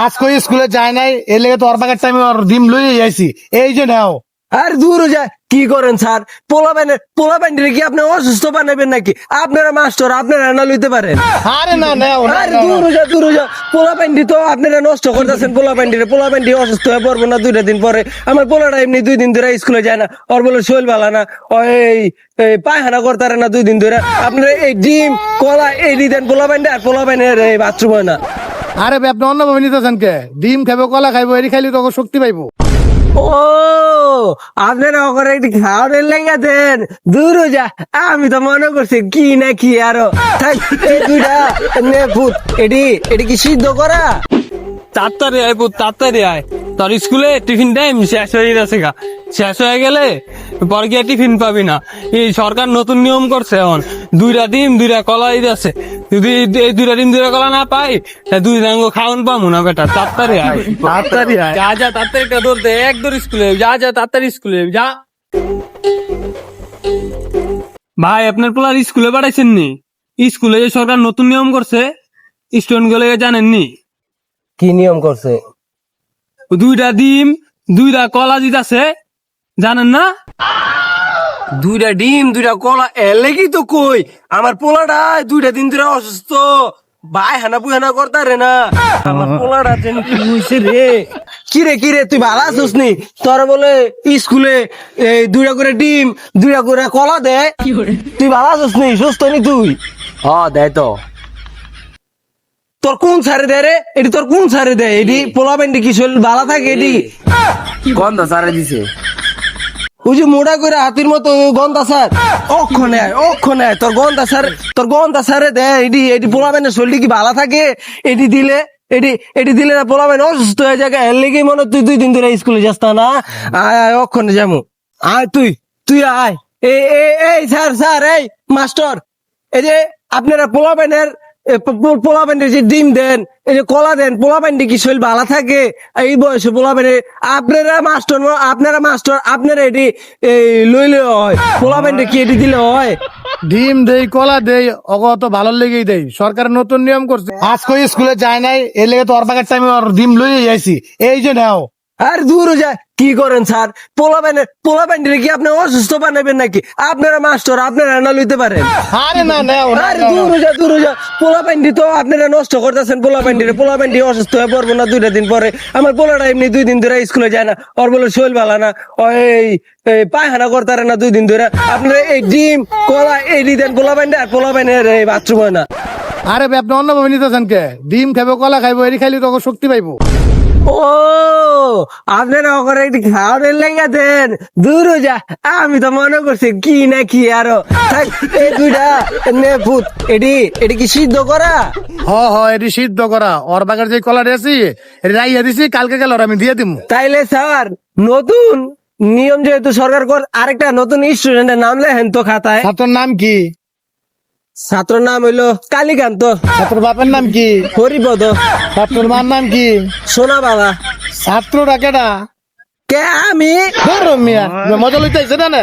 আজকে স্কুলে যায় নাই, এর লেগে তো ওর বাগের টাইমে ওর ডিম লই আইছি, এই যে নাও। আর দূর যা কি করেন স্যার? পোলা প্যান্ডের কি আপনি অসুস্থ বানাবেন নাকি? আপনারা মাস্টার, আপনারা না লইতে পারেন। আরে না নাও, আরে দূর যা পোলা প্যান্ডি তো আপনারা নষ্ট করতেছেন। পোলা প্যান্ডি অসুস্থ হয়ে পড়বো না 2টা দিন পরে? আমার পোলাটা এমনি 2 দিন ধরে স্কুলে যায় না, ওর বলে শৈল ভালো না, ওই পায়খানা করতারে না 2 দিন ধরে। আপনারা এই ডিম কলা এই দেন পোলা প্যান্ডে, আর পোলা প্যান্ডের বাথরুম হয় না। আরে বে, আপনি অন্যভাবে নিতেছেন কে? ডিম খাইবো, কলা খাইবো, এরি খাইলে তো ওকে শক্তি পাইবো। ও আপনারা ওখানে একটু খাওয়ানোর লেগে দেন, দূর যা। আমি তো মনে করছি কি না কি আরো থাক, এই 2টা নে ভূত। এটি কি সিদ্ধ করা? তাড়াতাড়ি আয় পুত, তাড়াতাড়ি আয়। তোর স্কুলে টিফিন টাইম শেষ হয়ে গেছে গা। শেষ হয়ে গেলে পরে গিয়ে টিফিন পাবি না। এই সরকার নতুন নিয়ম করছে এখন, 2টা ডিম 2টা কলা দিতেছে। যদি এই 2টা ডিম 2টা কলা না পাই, তা 2 ডাঙ্গো খাওয়ান পাবো না বেটা। তাড়াতাড়ি আয়, তাড়াতাড়ি আয়। যা তাড়াতাড়ি একটা দৌড় দে, এক দৌড় স্কুলে যা তাড়াতাড়ি স্কুলে যা। ভাই আপনার পোলার স্কুলে পাঠাইছেন নি? স্কুলে যে সরকার নতুন নিয়ম করছে, স্টুডেন্ট গুলো জানেননি? কি নিয়ম করছে? 2টা ডিম 2টা কলা দিতেছে, জানেন না? 2টা ডিম 2টা কলা এলে কি তো কই আমার পোলাটা 2টা দিন ধরে অসুস্থ, ভাই হানা বুহানা করতারে না। আমার পোলাটা যেন কি হইছে রে? কিরে তুই ভালো আছিস নি? তোর বলে স্কুলে 2টা করে ডিম 2টা করে কলা দে, তুই ভালো আছিস নি? সুস্থ নি তুই? দেয় তো। তোর কোন সারে দেয় রে? এটি তোর কোন সারে দেয়? এটি পোলা প্যান্ডি কি শরীর ভালো থাকে? এটি গন্ধ সারে দিছে। ওই যে মোড়া করে হাতির মতো গন্ধা স্যার, অক্ষণে আয় তোর গন্ধা সারে দে। এটি পোলা প্যান্ডের শরীর কি ভালো থাকে? এটি দিলে না পোলা প্যান্ড অসুস্থ হয়ে যায়। এর লেগে মনে তুই 2 দিন ধরে স্কুলে যাস না। আয় অক্ষণে যাবো। আয় তুই আয়। এই স্যার এই মাস্টার, এই যে আপনারা পোলা প্যান্ডের যে ডিম দেন, এই যে কলা দেন, পোলা প্যান্ডে কি শরীর ভালো থাকে? এই বয়সে পোলা প্যান্ডে আপনারা মাস্টার আপনারা এটি লইলে হয়? পোলা প্যান্ডে কি এটি দিলে হয়? ডিম দেই, কলা দেই, অগ তো ভালো লেগেই দেই। সরকারের নতুন নিয়ম করছে, আজকে স্কুলে যায় নাই, এর লেগে তো ওর বাগের টাইমে ওর ডিম লই আইছি, এই যে নাও। আর দূর যা কি করেন স্যার? পোলা প্যান্ডের কি আপনি অসুস্থ বানাবেন নাকি? আপনারা মাস্টার, আপনারা না লইতে পারেন। আরে না নাও। আরে দূর যা পোলা প্যান্ডি তো আপনারা নষ্ট করতেছেন। পোলা প্যান্ডি অসুস্থ হয়ে পড়বো না 2টা দিন পরে? আমার পোলাটা এমনি 2 দিন ধরে স্কুলে যায় না, ওর বলে শৈল ভালো না, ওই পায়খানা করতারে না 2 দিন ধরে। আপনারা এই ডিম কলা এই দেন পোলা প্যান্ডে, আর পোলা প্যান্ডের বাথরুম হয় না। আরে বে, আপনি অন্যভাবে নিতেছেন কে? ডিম খাইবো, কলা খাইবো, এরি খাইলে তো ওকে শক্তি পাইবো। ও আপনারা ওখানে একটু খাওয়ানোর লেগে দেন, দূর যা। আমি তো মনে করছি কি না কি আরো থাক, এই 2টা নে ভূত। এটি কি সিদ্ধ করা? এটি সিদ্ধ করা। ওর বাগের যে কলা দিয়েছি, এটি রাইয়া দিছি, কালকে গেল আমি দিয়ে দিব। তাইলে স্যার নতুন নিয়ম যেহেতু সরকার আরেকটা নতুন স্টুডেন্টের নাম লেখেন তো খাতায়। ছাত্রের নাম কি? ছাত্র নাম হইলো কালীকান্ত। ছাত্র বাপের নাম কি? হরিপদ। ছাত্রের মার নাম কি? সোনাবালা। ছাত্রটা কেডা? কে আমি? ধরো মিয়া, মজা লইতে আইছে না?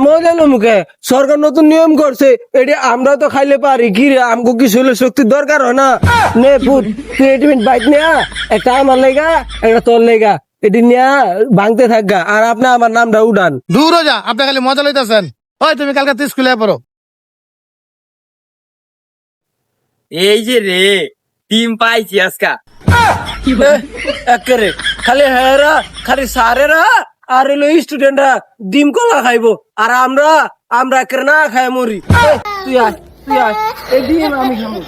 মজা মুখে সরকার নতুন নিয়ম করছে, এটি আমরা তো খাইলে পারি কি রে? আমগো কি শরীরে শক্তির দরকার হয় না? নে পুত, তুই এটি বাইক নেয়া, একটা আমার লেগা একটা তোর লেগা, এটি নিয়া ভাঙতে থাকগা, আর আপনি আমার নামটা উড়ান। দূর যা, আপনি খালি মজা লইতেছেন। ওই তুমি কালকে তো স্কুলে পড়ো। এই যে রে, টিম পাইছি আজকা। একেরে খালি হেরা খালি সারেরা আর এলো স্টুডেন্টরা ডিম কলা খাইবো, আর আমরা একেরে না খাই মরি। তুই আয় এই ডিম আমি খাবো।